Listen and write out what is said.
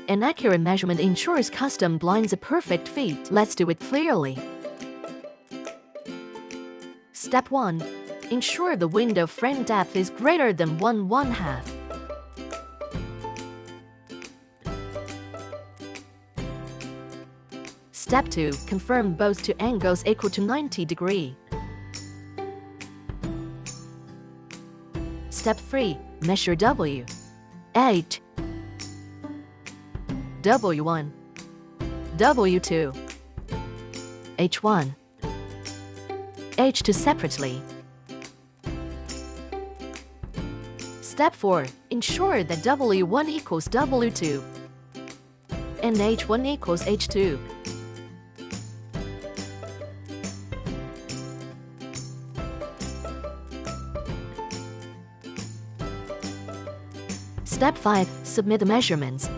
An accurate measurement ensures custom blinds a perfect fit. Let's do it clearly. Step 1. Ensure the window frame depth is greater than 1/2. Step 2. Confirm both two angles equal to 90 degrees. Step 3. Measure W8, W1, W2, H1, H2 separately. Step 4. Ensure that W1 equals W2 and H1 equals H2. Step 5. Submit the measurements.